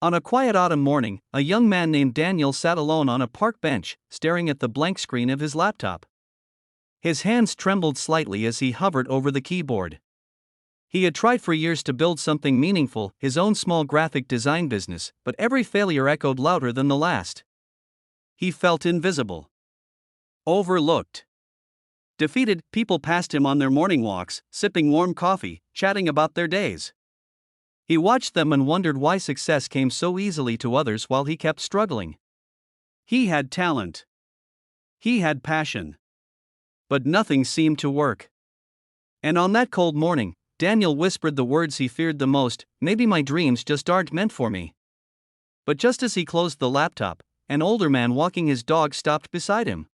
On a quiet autumn morning, a young man named Daniel sat alone on a park bench, staring at the blank screen of his laptop. His hands trembled slightly as he hovered over the keyboard. He had tried for years to build something meaningful, his own small graphic design business, but every failure echoed louder than the last. He felt invisible. Overlooked. Defeated, people passed him on their morning walks, sipping warm coffee, chatting about their days. He watched them and wondered why success came so easily to others while he kept struggling. He had talent. He had passion. But nothing seemed to work. And on that cold morning, Daniel whispered the words he feared the most: maybe my dreams just aren't meant for me. But just as he closed the laptop, an older man walking his dog stopped beside him.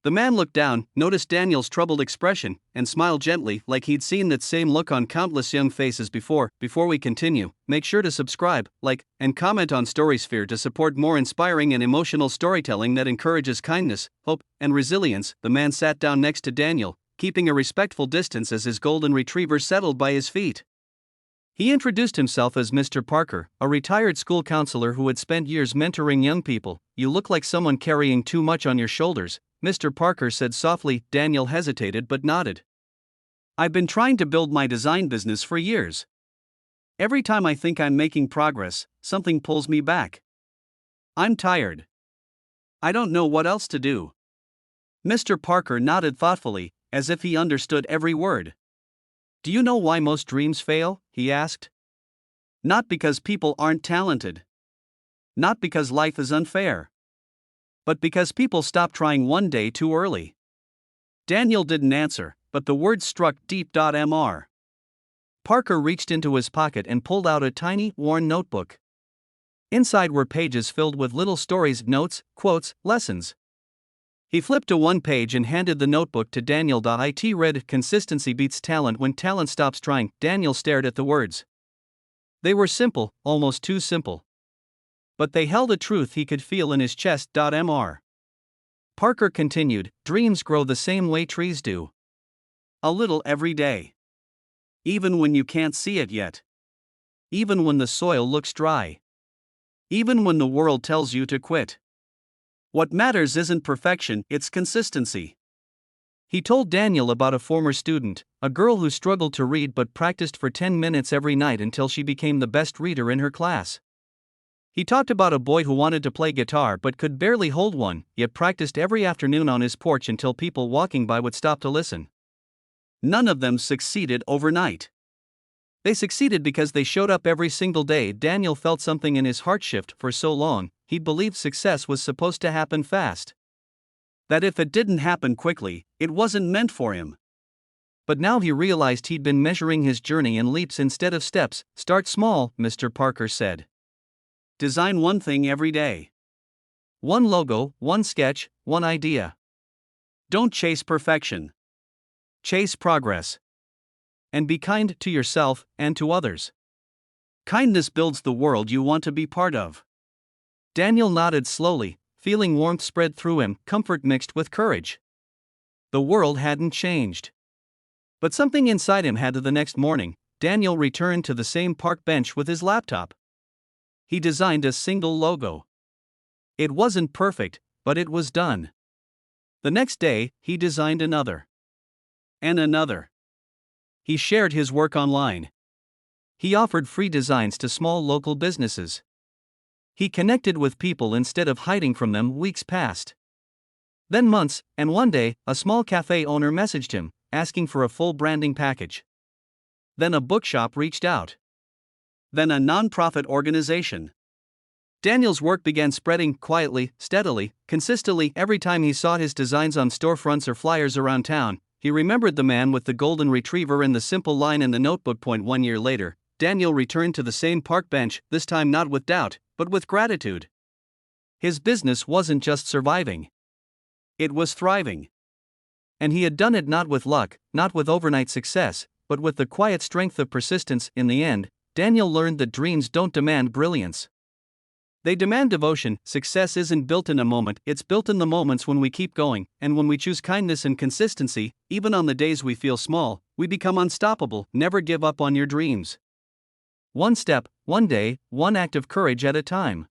The man looked down, noticed Daniel's troubled expression, and smiled gently, like he'd seen that same look on countless young faces before. Before we continue, make sure to subscribe, like, and comment on Storysphere to support more inspiring and emotional storytelling that encourages kindness, hope, and resilience. The man sat down next to Daniel, keeping a respectful distance as his golden retriever settled by his feet. He introduced himself as Mr. Parker, a retired school counselor who had spent years mentoring young people. "You look like someone carrying too much on your shoulders," Mr. Parker said softly. Daniel hesitated but nodded. "I've been trying to build my design business for years. Every time I think I'm making progress, something pulls me back. I'm tired. I don't know what else to do." Mr. Parker nodded thoughtfully, as if he understood every word. "Do you know why most dreams fail?" he asked. "Not because people aren't talented. Not because life is unfair. But because people stop trying one day too early." Daniel didn't answer, but the words struck deep. Mr. Parker reached into his pocket and pulled out a tiny, worn notebook. Inside were pages filled with little stories, notes, quotes, lessons. He flipped to one page and handed the notebook to Daniel. It read, "Consistency beats talent when talent stops trying." Daniel stared at the words. They were simple, almost too simple. But they held a truth he could feel in his chest. Mr. Parker continued, "Dreams grow the same way trees do. A little every day. Even when you can't see it yet. Even when the soil looks dry. Even when the world tells you to quit. What matters isn't perfection, it's consistency." He told Daniel about a former student, a girl who struggled to read but practiced for 10 minutes every night until she became the best reader in her class. He talked about a boy who wanted to play guitar but could barely hold one, yet practiced every afternoon on his porch until people walking by would stop to listen. None of them succeeded overnight. They succeeded because they showed up every single day. Daniel felt something in his heart shift. For so long, he believed success was supposed to happen fast. That if it didn't happen quickly, it wasn't meant for him. But now he realized he'd been measuring his journey in leaps instead of steps. "Start small," Mr. Parker said. "Design one thing every day. One logo, one sketch, one idea. Don't chase perfection. Chase progress. And be kind to yourself and to others. Kindness builds the world you want to be part of." Daniel nodded slowly, feeling warmth spread through him, comfort mixed with courage. The world hadn't changed. But something inside him had. The next morning, Daniel returned to the same park bench with his laptop. He designed a single logo. It wasn't perfect, but it was done. The next day, he designed another. And another. He shared his work online. He offered free designs to small local businesses. He connected with people instead of hiding from them. Weeks passed. Then months, and one day, a small cafe owner messaged him, asking for a full branding package. Then a bookshop reached out. Then a non-profit organization. Daniel's work began spreading quietly, steadily, consistently. Every time he saw his designs on storefronts or flyers around town, he remembered the man with the golden retriever and the simple line in the notebook. 1 year later, Daniel returned to the same park bench, this time not with doubt, but with gratitude. His business wasn't just surviving. It was thriving. And he had done it not with luck, not with overnight success, but with the quiet strength of persistence. In the end, Daniel learned that dreams don't demand brilliance. They demand devotion. Success isn't built in a moment, it's built in the moments when we keep going, and when we choose kindness and consistency, even on the days we feel small, we become unstoppable. Never give up on your dreams. One step, One day, one act of courage at a time.